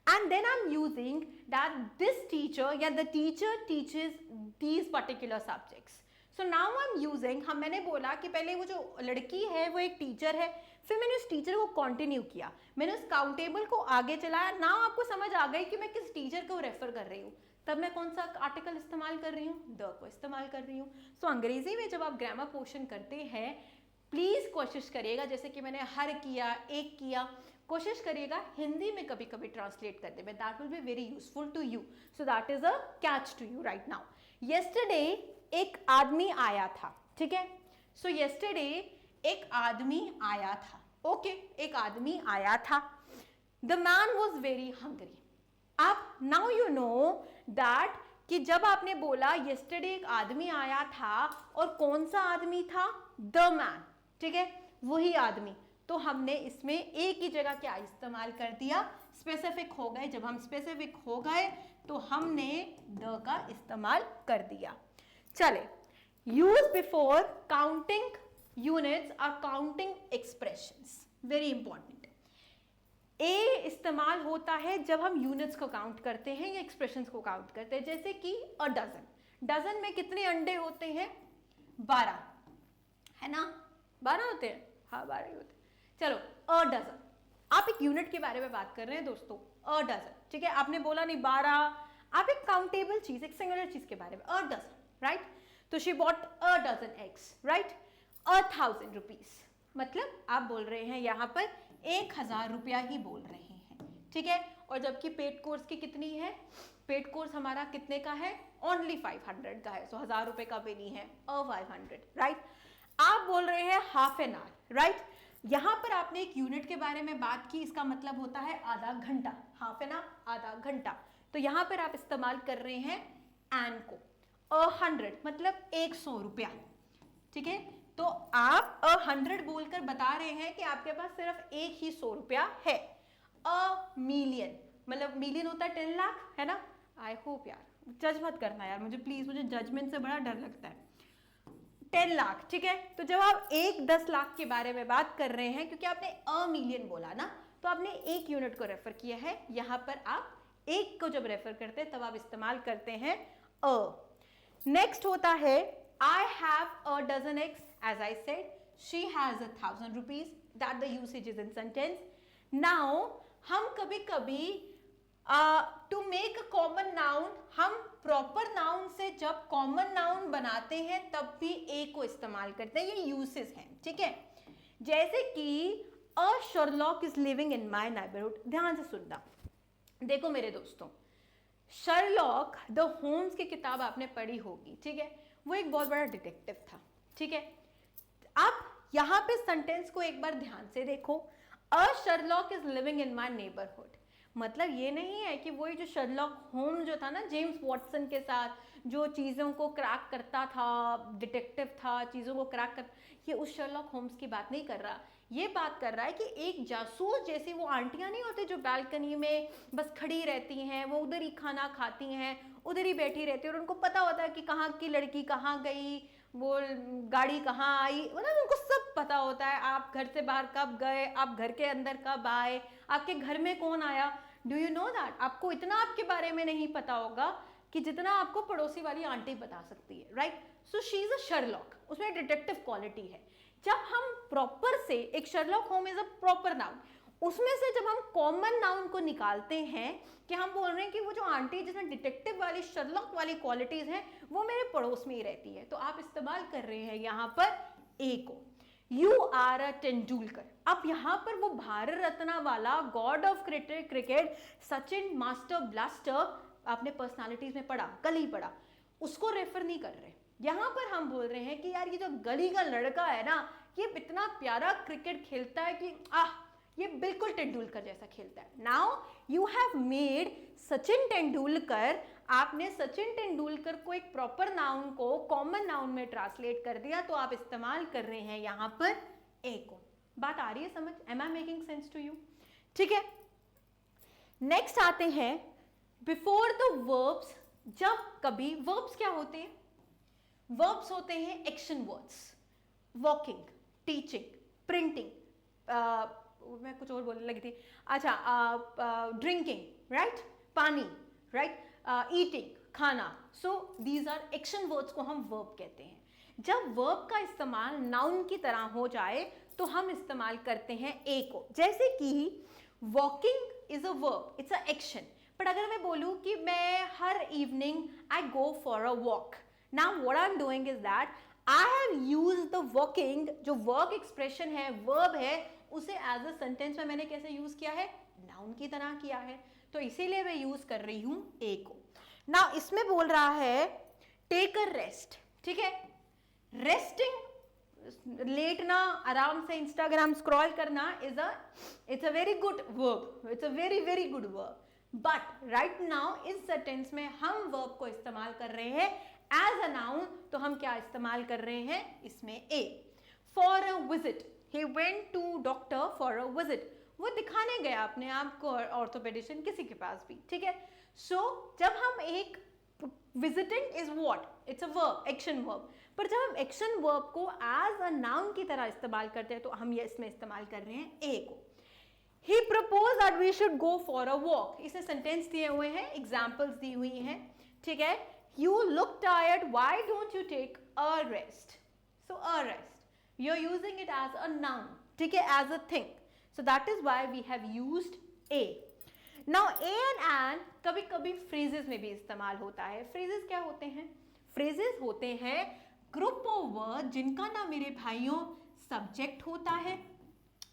[SPEAKER 1] and then I'm using that this teacher, yeah, the teacher teaches these particular subjects. So now I'm using, हम मैंने बोला कि पहले वो जो लड़की है वो एक टीचर है, फिर मैंने उस टीचर को कंटिन्यू किया, मैंने उस काउंटेबल को आगे चलाया। नाउ आपको समझ आ गई कि मैं किस टीचर को रेफर कर रही हूँ, तब मैं कौन सा आर्टिकल इस्तेमाल कर रही हूँ? द को इस्तेमाल कर रही हूँ। सो अंग्रेजी में जब आप ग्रामर पोर्शन करते हैं, प्लीज कोशिश करिएगा, जैसे कि मैंने हर किया, एक किया, कोशिश करिएगा हिंदी में कभी कभी ट्रांसलेट कर दे, that will be very useful to you. So that is a catch to you right now. Yesterday एक आदमी आया था, ठीक है। सो येस्टरडे एक आदमी आया था, ओके, एक आदमी आया था। The man was very hungry. अब नाउ यू नो दैट कि जब आपने बोला येस्टरडे एक आदमी आया था, और कौन सा आदमी था? द मैन, ठीक है, वही आदमी। तो हमने इसमें एक ही जगह क्या इस्तेमाल कर दिया? स्पेसिफिक हो गए। जब हम स्पेसिफिक हो गए तो हमने द का इस्तेमाल कर दिया। चले, यूज बिफोर काउंटिंग यूनिट्स और काउंटिंग एक्सप्रेशंस, वेरी इंपॉर्टेंट। ए इस्तेमाल होता है जब हम यूनिट्स को काउंट करते हैं या एक्सप्रेशंस को काउंट करते हैं। जैसे कि अ डजन, डजन में कितने अंडे होते हैं? 12, है ना। 12 होते हैं, हाँ 12 ही होते हैं। चलो, अ डजन, आप एक यूनिट के बारे में बात कर रहे हैं दोस्तों, अ डजन, ठीक है, आपने बोला नहीं 12, आप एक काउंटेबल चीज, एक सिंगुलर चीज के बारे में, अ डजन, राइट। तो she bought a dozen eggs, right, 1000 rupees, मतलब आप बोल रहे हैं यहाँ पर 1000 रुपया ही बोल रहे हैं, ठीक है। और जबकि पेड कोर्स की कितनी है, पेड कोर्स हमारा कितने का है, ओनली 500 का है, सो 1000 रुपए का भी नहीं है, 500, राइट। आप बोल रहे हैं हाफ एन आवर, राइट। यहां पर आपने एक यूनिट के बारे में बात की, इसका मतलब होता है आधा घंटा, हाफ एन आवर, आधा घंटा। तो यहां पर आप इस्तेमाल कर रहे हैं एन को, 100 मतलब 100 रुपया, ठीक है। तो आप 100 बोलकर बता रहे हैं कि आपके पास सिर्फ एक ही 100 रुपया है। अ मिलियन, मतलब मिलियन होता है 10 लाख, है ना। आई होप यार, जज मत करना यार मुझे प्लीज, मुझे जजमेंट से बड़ा डर लगता है। 10 लाख, ठीक है। तो जब आप 10 लाख के बारे में बात कर रहे हैं, क्योंकि आपने अ मिलियन बोला ना, तो आपने एक यूनिट को रेफर किया है। यहां पर आप एक को जब रेफर करते हैं तब आप इस्तेमाल करते हैं अ। नेक्स्ट होता है I have a dozen eggs, as I said, she has 1000 rupees, that the usage is in sentence. Now हम कभी कभी to make a common noun, हम प्रॉपर नाउन से जब कॉमन नाउन बनाते हैं तब भी ए को इस्तेमाल करते हैं, ये यूसेज हैं, ठीक है। जैसे कि a Sherlock is living in my neighbourhood, ध्यान से सुनना, देखो मेरे दोस्तों, शर्लॉक द होम्स की किताब आपने पढ़ी होगी, ठीक है। वो एक बहुत बड़ा डिटेक्टिव था, ठीक है। आप यहां पे सेंटेंस को एक बार ध्यान से देखो, a Sherlock is living in my neighbourhood, मतलब ये नहीं है कि वही जो शर्लॉक होम जो था ना जेम्स वॉटसन के साथ, जो चीज़ों को क्रैक करता था, डिटेक्टिव था, चीज़ों को क्रैक कर, ये उस शर्लॉक होम्स की बात नहीं कर रहा। ये बात कर रहा है कि एक जासूस जैसी वो आंटियां नहीं होती जो बालकनी में बस खड़ी रहती हैं, वो उधर ही खाना खाती हैं, उधर ही बैठी रहती है, और उनको पता होता है कि कहाँ की लड़की कहाँ गई, वो गाड़ी कहाँ आई, मतलब उनको सब पता होता है, आप घर से बाहर कब गए, आप घर के अंदर कब आए, आपके घर में कौन आया। डू यू नो दैट, आपको इतना आपके बारे में नहीं पता होगा कि जितना आपको पड़ोसी वाली आंटी बता सकती है, right. So she is a Sherlock, उसमें डिटेक्टिव क्वालिटी है। जब हम प्रॉपर से, एक Sherlock home is a proper noun, उसमें से जब हम कॉमन नाउन को निकालते हैं कि हम बोल रहे हैं कि वो जो आंटी जिसमें डिटेक्टिव वाली शर्लॉक वाली क्वालिटीज हैं वो मेरे पड़ोस में ही रहती है, तो आप इस्तेमाल कर रहे हैं यहाँ पर ए को। यू आर अ तेंदुलकर, अब यहाँ पर वो भारत रत्न वाला God of cricket Sachin master blaster, आपने पर्सनालिटीज में पढ़ा, कल ही पढ़ा, उसको रेफर नहीं कर रहे। यहाँ पर हम बोल रहे हैं कि यार ये जो गली का लड़का है ना, ये इतना प्यारा क्रिकेट खेलता है कि ये बिल्कुल तेंदुलकर जैसा खेलता है। Now you have made Sachin Tendulkar, आपने सचिन तेंदुलकर को एक प्रॉपर नाउन को कॉमन नाउन में ट्रांसलेट कर दिया, तो आप इस्तेमाल कर रहे हैं यहाँ पर ए को। बात आ रही है समझ, am I making sense to you, ठीक है। नेक्स्ट आते हैं बिफोर द वर्ब्स, जब कभी वर्ब्स क्या होते हैं, वर्ब्स होते हैं action words, walking, teaching, printing, मैं कुछ और बोलने लगी थी, अच्छा, ड्रिंकिंग, राइट, पानी, राइट, ईटिंग, खाना। So these are action words को हम वर्ब कहते हैं। जब वर्ब का इस्तेमाल नाउन की तरह हो जाए तो हम इस्तेमाल करते हैं ए को, जैसे कि walking is a verb, it's a action. But अगर मैं बोलूं कि मैं हर evening I go for a walk, now what I am doing is that I have used the walking, जो वर्क एक्सप्रेशन है, वर्ब है, उसे एज अ सेंटेंस में मैंने कैसे यूज किया है, नाउन की तरह किया है, तो इसीलिए मैं यूज कर रही हूं ए को। ना इसमें बोल रहा है टेक अ रेस्ट, ठीक है, रेस्टिंग, लेटना, आराम से इंस्टाग्राम स्क्रॉल करना it's a very good verb, it's a very very good verb. But right now इस सेंटेंस में हम वर्ब को इस्तेमाल कर रहे हैं एज अ नाउन, तो हम क्या इस्तेमाल कर रहे हैं इसमें A. For a visit, he went to doctor for a visit, वो दिखाने गया अपने आप को ऑर्थोपेडिशियन किसी के पास भी, ठीक है। सो जब हम एक visiting is what, it's a verb, action verb, पर जब हम एक्शन वर्ब को एज अ नाउन की तरह इस्तेमाल करते हैं तो हम ये इसमें इस्तेमाल कर रहे हैं ए को। He proposed that we should go for a walk, इसमें सेंटेंस दिए हुए हैं, एग्जाम्पल्स दी हुई हैं, ठीक है। You look tired, why don't you take a rest? So a rest, you are using it as a noun, ठीक है, as a thing. So that is why we have used a. Now a and कभी कभी phrases में भी इस्तेमाल होता है. Phrases क्या होते हैं? फ्रेजेस होते हैं ग्रुप ऑफ वर्ड जिनका ना मेरे भाइयों सब्जेक्ट होता है,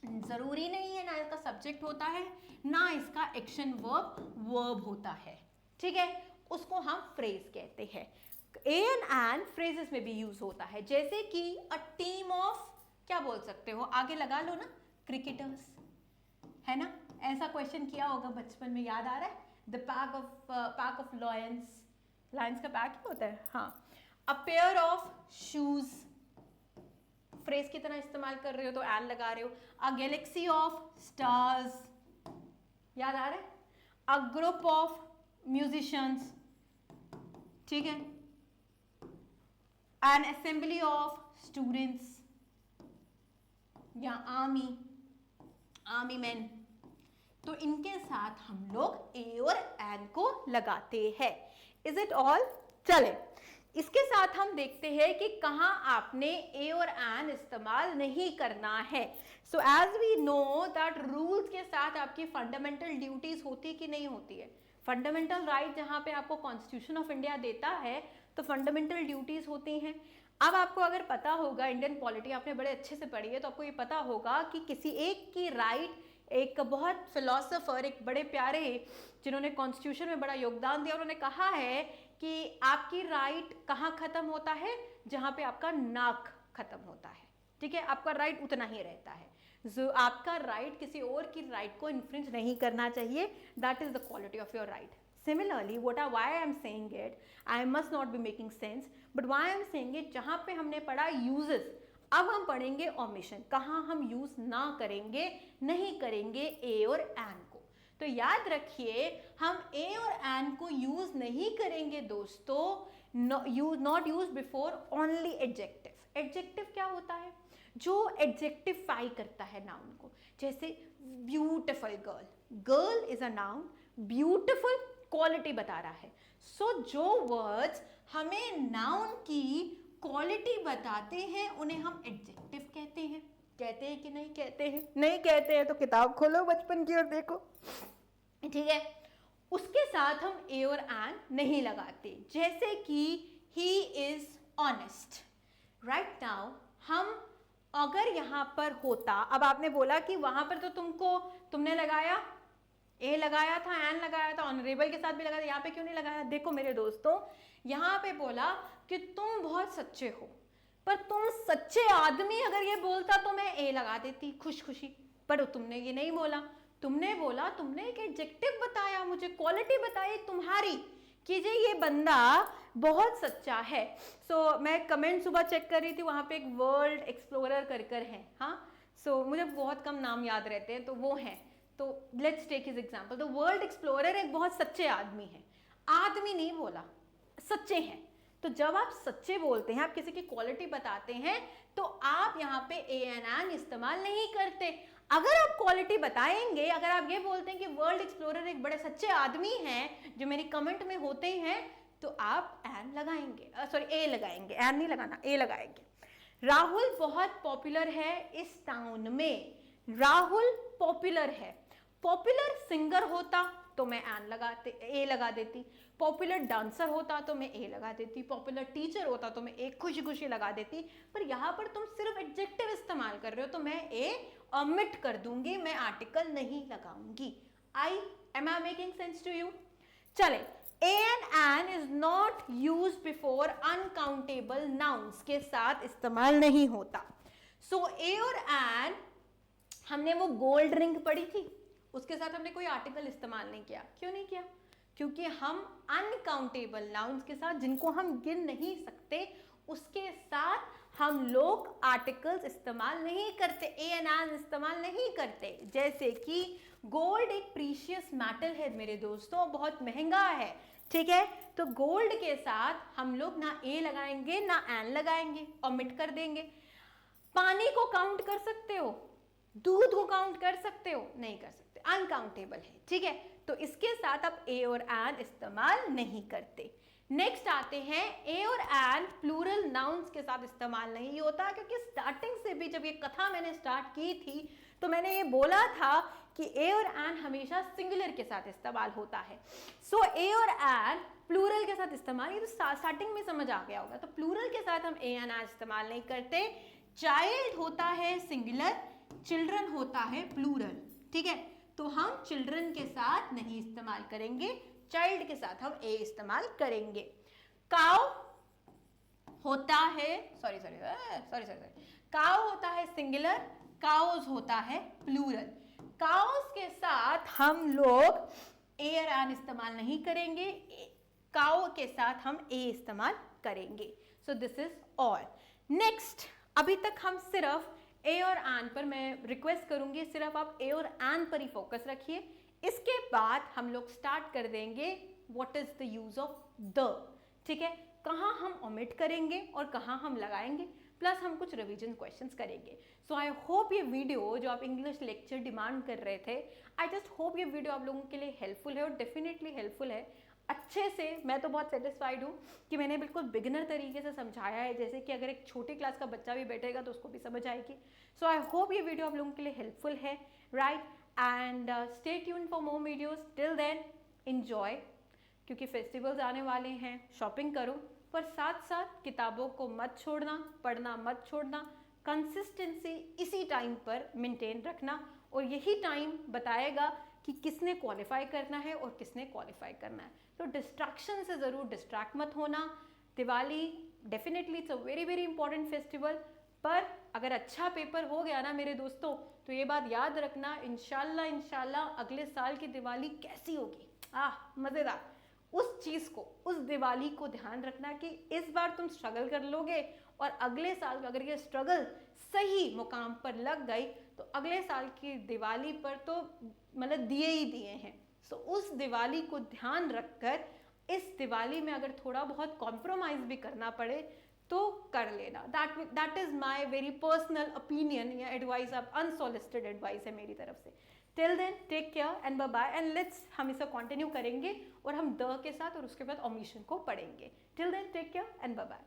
[SPEAKER 1] जरूरी नहीं है ना इसका सब्जेक्ट होता है ना इसका एक्शन वर्ब होता है, ठीक है, उसको हम फ्रेज कहते हैं. एन फ्रेजेस में भी यूज होता है, जैसे कि अ टीम ऑफ, क्या बोल सकते हो, आगे लगा लो ना, क्रिकेटर्स, है ना, ऐसा क्वेश्चन किया होगा बचपन में, याद आ रहा है? The pack of lions, Lions का पैक ही होता है, हाँ. A pair of shoes, phrase की तरह इस्तेमाल कर रहे हो तो एन लगा रहे हो. अ गैलेक्सी ऑफ स्टार्स, याद आ रहा है? अ ग्रुप ऑफ म्यूजिशियंस, ठीक है, एन असेंबली ऑफ स्टूडेंट्स या आर्मी मैन. तो इनके साथ हम लोग ए और एन को लगाते हैं. Is it all? चले, इसके साथ हम देखते हैं कि कहां आपने ए और एन इस्तेमाल नहीं करना है. So as we know that rules के साथ आपकी फंडामेंटल ड्यूटीज होती कि नहीं होती है. फंडामेंटल राइट जहां पे आपको कॉन्स्टिट्यूशन ऑफ इंडिया देता है तो फंडामेंटल ड्यूटीज होती हैं. अब आपको अगर पता होगा, इंडियन पॉलिटी आपने बड़े अच्छे से पढ़ी है, तो आपको ये पता होगा कि किसी एक की राइट, एक बहुत फिलोसोफर, एक बड़े प्यारे जिन्होंने कॉन्स्टिट्यूशन में बड़ा योगदान दिया, उन्होंने कहा है कि आपकी राइट कहाँ खत्म होता है? जहाँ पे आपका नाक खत्म होता है, ठीक है, आपका राइट उतना ही रहता है. जो आपका राइट किसी और की राइट को इन्फ्रिंज नहीं करना चाहिए. That is the quality of your right. Similarly, why I am saying it, I must not be making sense, but why I am saying it, जहाँ पे हमने पढ़ा uses, अब हम पढ़ेंगे omission, कहाँ हम use ना करेंगे, नहीं करेंगे ए और एन को. तो याद रखिए, हम ए और एन को यूज नहीं करेंगे दोस्तों, not use before only adjective. Adjective क्या होता है? जो एडजेक्टिफाई करता है नाउन को. जैसे beautiful girl, girl is a noun, beautiful quality बता रहा है. सो जो वर्ड्स हमें नाउन की क्वालिटी बताते हैं उन्हें हम एडजेक्टिव कहते हैं. कहते हैं कि नहीं कहते हैं? नहीं कहते हैं तो किताब खोलो बचपन की और देखो, ठीक है. उसके साथ हम ए और एन नहीं लगाते. जैसे कि he is honest. Right now हम अगर यहाँ पर होता, अब आपने बोला कि वहां पर तो तुमने लगाया, ए लगाया था, एन लगाया था, ऑनरेबल के साथ भी लगाया था, यहाँ पे क्यों नहीं लगाया? देखो मेरे दोस्तों, यहाँ पे बोला कि तुम बहुत सच्चे हो, पर तुम सच्चे आदमी अगर ये बोलता तो मैं ए लगा देती खुश खुशी, पर तुमने ये नहीं बोला. तुमने बोला, तुमने एक एडजेक्टिव बताया, मुझे क्वालिटी बताई तुम्हारी कि जे ये बंदा बहुत सच्चा है. सो मैं कमेंट सुबह चेक कर रही थी, वहाँ पे एक वर्ल्ड एक्सप्लोरर कर है, हाँ. सो मुझे बहुत कम नाम याद रहते हैं, तो वो हैं. तो let's take his example. The world explorer एक बहुत सच्चे आदमी है. आदमी नहीं बोला, सच्चे हैं. तो जब आप सच्चे बोलते हैं, आप किसी की क्वालिटी बताते हैं, तो आप यहाँ पे ए एन एन इस्तेमाल नहीं करते. अगर आप क्वालिटी बताएंगे, अगर आप ये बोलते हैं कि वर्ल्ड एक्सप्लोरर एक बड़े सच्चे आदमी हैं जो मेरी कमेंट में होते हैं, तो आप एन लगाएंगे, सॉरी ए लगाएंगे, एन नहीं लगाना, ए लगाएंगे. राहुल बहुत पॉपुलर है इस टाउन में. राहुल पॉपुलर है. पॉपुलर सिंगर होता तो मैं ए लगा देती. पॉपुलर डांसर होता तो मैं ए लगा देती. पॉपुलर टीचर होता तो मैं ए खुशी खुशी लगा देती. पर यहाँ पर तुम सिर्फ एडजेक्टिव इस्तेमाल कर रहे हो तो मैं ए ओमिट कर दूंगी, मैं आर्टिकल नहीं लगाऊंगी. am I making sense to you? चले, a and an is not use before uncountable nouns के साथ इस्तेमाल नहीं होता. सो ए और एन, हमने वो गोल्ड रिंग पढ़ी थी, उसके साथ हमने कोई आर्टिकल इस्तेमाल नहीं किया. क्यों नहीं किया? क्योंकि हम अनकाउंटेबल नाउन्स के साथ, जिनको हम गिन नहीं सकते, उसके साथ हम लोग आर्टिकल्स इस्तेमाल नहीं करते, ए एन एन इस्तेमाल नहीं करते. जैसे कि गोल्ड एक प्रीशियस मेटल है मेरे दोस्तों, बहुत महंगा है, ठीक है. तो गोल्ड के साथ हम लोग ना ए लगाएंगे ना एन लगाएंगे, ओमिट कर देंगे. पानी को काउंट कर सकते हो, दूध को काउंट कर सकते हो? नहीं कर सकते, अनकाउंटेबल है, ठीक है. तो इसके साथ आप ए और एन इस्तेमाल नहीं करते. नेक्स्ट आते हैं ए और एन प्लूरल नाउन्स के साथ इस्तेमाल नहीं होता, क्योंकि स्टार्टिंग से भी जब ये कथा मैंने स्टार्ट की थी तो मैंने ये बोला था कि ए और एन हमेशा सिंगुलर के साथ इस्तेमाल होता है। सो ए और एन प्लूरल के साथ इस्तेमाल, ये तो स्टार्टिंग में समझ आ गया होगा। तो प्लूरल के साथ हम ए एंड एन इस्तेमाल नहीं करते। चाइल्ड होता है सिंगुलर, चिल्ड्रन होता है प्लूरल, ठीक है। तो हम चिल्ड्रन के साथ नहीं इस्तेमाल करेंगे, चाइल्ड के साथ हम ए इस्तेमाल करेंगे। काउ होता है सॉरी काउ होता है सिंगुलर, काउज होता है प्लूरल। काउज के साथ हम लोग ए और एन इस्तेमाल नहीं करेंगे, काउ के साथ हम ए इस्तेमाल करेंगे। So this is all. Next, अभी तक हम सिर्फ ए और एन पर, मैं रिक्वेस्ट करूंगी सिर्फ आप ए और एन पर ही फोकस रखिए। इसके बाद हम लोग स्टार्ट कर देंगे what is the use of the, ठीक है। कहाँ हम ओमिट करेंगे और कहाँ हम लगाएंगे, प्लस हम कुछ रिवीजन क्वेश्चंस करेंगे। सो आई होप ये वीडियो जो आप इंग्लिश लेक्चर डिमांड कर रहे थे, आई जस्ट होप ये वीडियो आप लोगों के लिए हेल्पफुल है, और डेफिनेटली हेल्पफुल है। अच्छे से मैं तो बहुत सेटिस्फाइड हूँ कि मैंने बिल्कुल बिगिनर तरीके से समझाया है, जैसे कि अगर एक छोटी क्लास का बच्चा भी बैठेगा तो उसको भी समझ आएगी। सो आई होप ये वीडियो आप लोगों के लिए हेल्पफुल है, right. And stay tuned for more videos. Till then enjoy, क्योंकि फेस्टिवल्स आने वाले हैं, शॉपिंग करो, पर साथ साथ किताबों को मत छोड़ना, पढ़ना मत छोड़ना, कंसिस्टेंसी इसी टाइम पर मेंटेन रखना, और यही टाइम बताएगा कि किसने क्वालिफाई करना है और किसने क्वालिफाई करना है। तो डिस्ट्रैक्शन से ज़रूर डिस्ट्रैक्ट मत होना। Diwali definitely it's a very very important festival, पर अगर अच्छा पेपर हो गया ना मेरे दोस्तों, तो ये बात याद रखना, इंशाल्लाह अगले साल की दिवाली कैसी होगी, मज़ेदार। उस चीज़ को, उस दिवाली को ध्यान रखना कि इस बार तुम स्ट्रगल कर लोगे, और अगले साल अगर ये स्ट्रगल सही मुकाम पर लग गई तो अगले साल की दिवाली पर तो मतलब दिए ही दिए हैं। सो उस दिवाली को ध्यान रखकर इस दिवाली में अगर थोड़ा बहुत कॉम्प्रोमाइज़ भी करना पड़े तो कर लेना। That is my very personal opinion या एडवाइस, अब अनसॉलिसिटेड एडवाइस है मेरी तरफ से। Till then take care and bye bye, and let's हम इसे कंटिन्यू करेंगे और हम द के साथ और उसके बाद ओमिशन को पढ़ेंगे। Till then take care and bye bye.